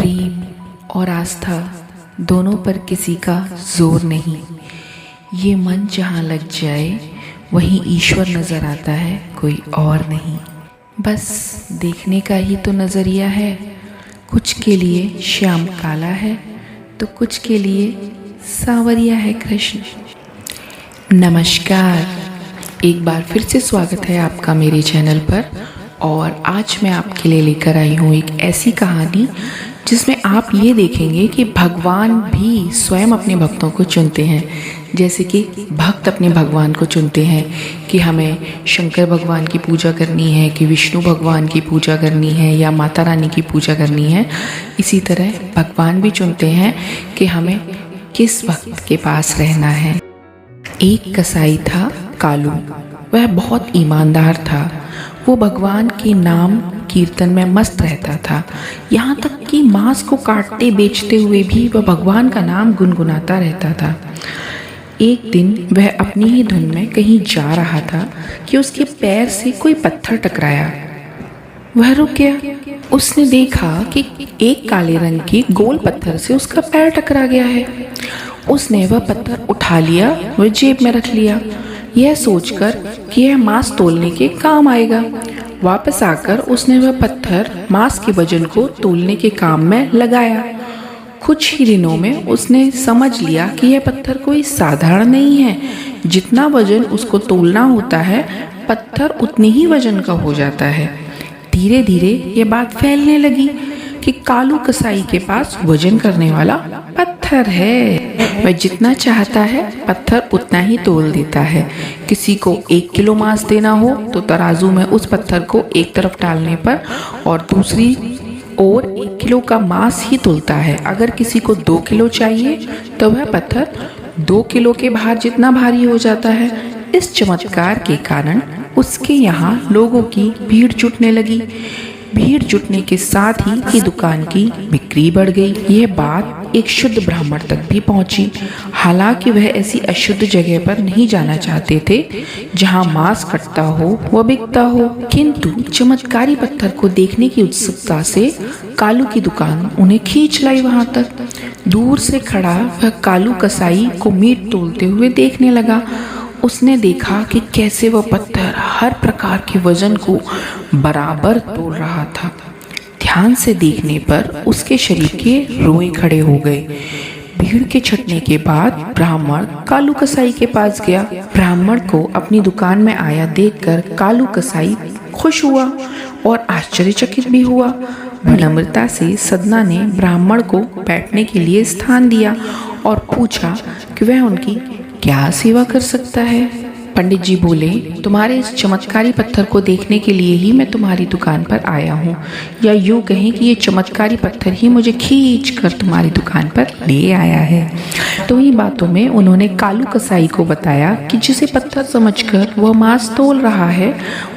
प्रेम और आस्था दोनों पर किसी का जोर नहीं। ये मन जहाँ लग जाए वहीं ईश्वर नज़र आता है, कोई और नहीं। बस देखने का ही तो नज़रिया है। कुछ के लिए श्याम काला है तो कुछ के लिए सांवरिया है कृष्ण। नमस्कार, एक बार फिर से स्वागत है आपका मेरे चैनल पर। और आज मैं आपके लिए लेकर आई हूँ एक ऐसी कहानी जिसमें आप ये देखेंगे कि भगवान भी स्वयं अपने भक्तों को चुनते हैं। जैसे कि भक्त अपने भगवान को चुनते हैं कि हमें शंकर भगवान की पूजा करनी है, कि विष्णु भगवान की पूजा करनी है या माता रानी की पूजा करनी है। इसी तरह भगवान भी चुनते हैं कि हमें किस भक्त के पास रहना है। एक कसाई था कालू। वह बहुत ईमानदार था। वो भगवान के नाम कीर्तन में मस्त रहता था। यहाँ तक कि मांस को काटते बेचते हुए भी वह भगवान का नाम गुनगुनाता रहता था। एक दिन वह अपनी ही धुन में कहीं जा रहा था कि उसके पैर से कोई पत्थर टकराया। वह रुक गया। उसने देखा कि एक काले रंग के गोल पत्थर से उसका पैर टकरा गया है। उसने वह पत्थर उठा लिया, वह जेब में रख लिया, यह सोचकर कि यह मांस तोलने के काम आएगा। वापस आकर उसने वह पत्थर मांस के वजन को तोलने के काम में लगाया। कुछ ही दिनों में उसने समझ लिया कि यह पत्थर कोई साधारण नहीं है। जितना वजन उसको तोलना होता है, पत्थर उतनी ही वजन का हो जाता है। धीरे धीरे ये बात फैलने लगी कि कालू कसाई के पास वजन करने वाला पत्थर है। वह जितना चाहता है पत्थर उतना ही तोल देता है। किसी को 1 किलो मांस देना हो तो तराजू में उस पत्थर को एक तरफ डालने पर और दूसरी ओर 1 किलो का मांस ही तोलता है। अगर किसी को 2 किलो चाहिए तो वह पत्थर 2 किलो के भार जितना भारी हो जाता है। इस चमत्कार के कारण उसके यहाँ लोगों की भीड़ जुटने लगी। भीड़ जुटने के साथ ही की दुकान की बिक्री बढ़ गई। यह बात एक शुद्ध ब्राह्मण तक भी पहुंची। हालांकि वह ऐसी अशुद्ध जगह पर नहीं जाना चाहते थे जहां मांस कटता हो व बिकता हो, किंतु चमत्कारी पत्थर को देखने की उत्सुकता से कालू की दुकान उन्हें खींच लाई वहां तक। दूर से खड़ा वह कालू कसाई को मीट तोलते हुए देखने लगा। उसने देखा कि कैसे वह पत्थर हर प्रकार के वजन को बराबर तोल रहा था। ध्यान से देखने पर उसके शरीर के रोए खड़े हो गए। भीड़ के छटने के बाद ब्राह्मण कालू कसाई के पास गया। ब्राह्मण को अपनी दुकान में आया देखकर कालू कसाई खुश हुआ और आश्चर्यचकित भी हुआ। विनम्रता से सदना ने ब्राह्मण को बैठने के लिए स्थान दिया और पूछा कि वह उनकी क्या सेवा कर सकता है। पंडित जी बोले, तुम्हारे इस चमत्कारी पत्थर को देखने के लिए ही मैं तुम्हारी दुकान पर आया हूँ, या यूँ कहें कि ये चमत्कारी पत्थर ही मुझे खींच कर तुम्हारी दुकान पर ले आया है। तो इन बातों में उन्होंने कालू कसाई को बताया कि जिसे पत्थर समझकर वह मांस तोल रहा है,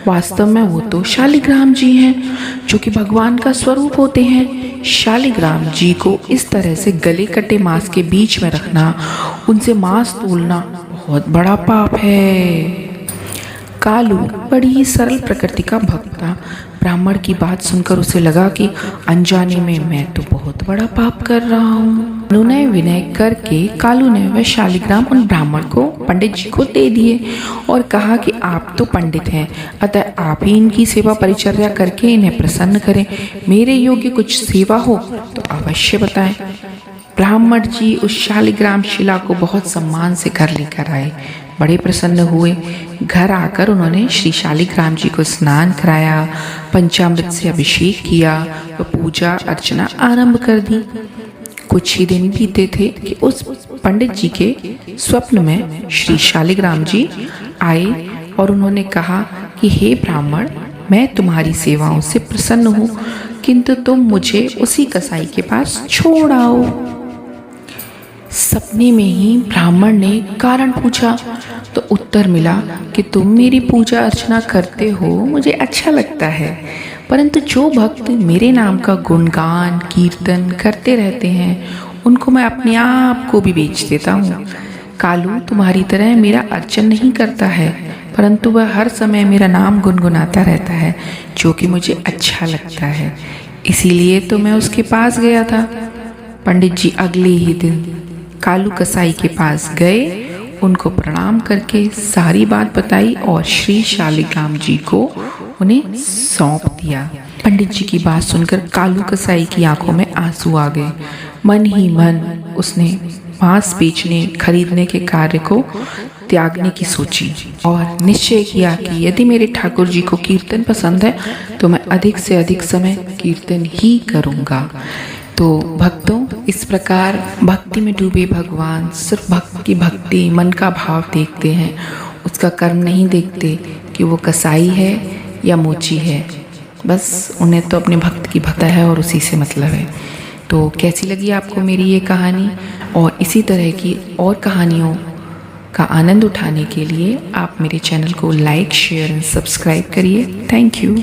वास्तव में वो तो शालिग्राम जी हैं, जो कि भगवान का स्वरूप होते हैं। शालिग्राम जी को इस तरह से गले कटे मांस के बीच में रखना, उनसे मांस तोलना बहुत बड़ा पाप है। कालू बड़ी ही सरल प्रकृति का भक्त था। ब्राह्मण की बात सुनकर उसे लगा कि अनजाने में मैं तो बहुत बड़ा पाप कर रहा हूँ। अनुनय विनय करके कालू ने वह शालिग्राम उन ब्राह्मण को पंडित जी को दे दिए और कहा कि आप तो पंडित हैं, अतः आप ही इनकी सेवा परिचर्या करके इन्हें प्रसन्न करें। मेरे योग्य कुछ सेवा हो तो अवश्य बताएं। ब्राह्मण जी उस शालिग्राम शिला को बहुत सम्मान से घर लेकर आए। बड़े प्रसन्न हुए। घर आकर उन्होंने श्री शालिग्राम जी को स्नान कराया, पंचामृत से अभिषेक किया व पूजा अर्चना आरंभ कर दी। कुछ ही दिन बीते थे कि उस पंडित जी के स्वप्न में श्री शालिग्राम जी आए और उन्होंने कहा कि हे ब्राह्मण, मैं तुम्हारी सेवाओं से प्रसन्न हूँ, किंतु तुम मुझे उसी कसाई के पास छोड़ आओ। सपने में ही ब्राह्मण ने कारण पूछा तो उत्तर मिला कि तुम मेरी पूजा अर्चना करते हो, मुझे अच्छा लगता है, परंतु जो भक्त मेरे नाम का गुणगान कीर्तन करते रहते हैं उनको मैं अपने आप को भी बेच देता हूँ। कालू तुम्हारी तरह मेरा अर्चन नहीं करता है, परंतु वह हर समय मेरा नाम गुनगुनाता रहता है, जो कि मुझे अच्छा लगता है। इसीलिए तो मैं उसके पास गया था। पंडित जी अगले ही दिन कालू कसाई के पास गए, उनको प्रणाम करके सारी बात बताई और श्री शालिग्राम जी को उन्हें सौंप दिया। पंडित जी की बात सुनकर कालू कसाई की आंखों में आंसू आ गए। मन ही मन उसने मांस बेचने खरीदने के कार्य को त्यागने की सोची और निश्चय किया कि यदि मेरे ठाकुर जी को कीर्तन पसंद है तो मैं अधिक से अधिक समय कीर्तन ही करूँगा। तो भक्तों, इस प्रकार भक्ति में डूबे भगवान सिर्फ भक्त की भक्ति मन का भाव देखते हैं, उसका कर्म नहीं देखते कि वो कसाई है या मोची है। बस उन्हें तो अपने भक्त की भक्त है और उसी से मतलब है। तो कैसी लगी आपको मेरी ये कहानी? और इसी तरह की और कहानियों का आनंद उठाने के लिए आप मेरे चैनल को लाइक, शेयर एंड सब्सक्राइब करिए। Thank you.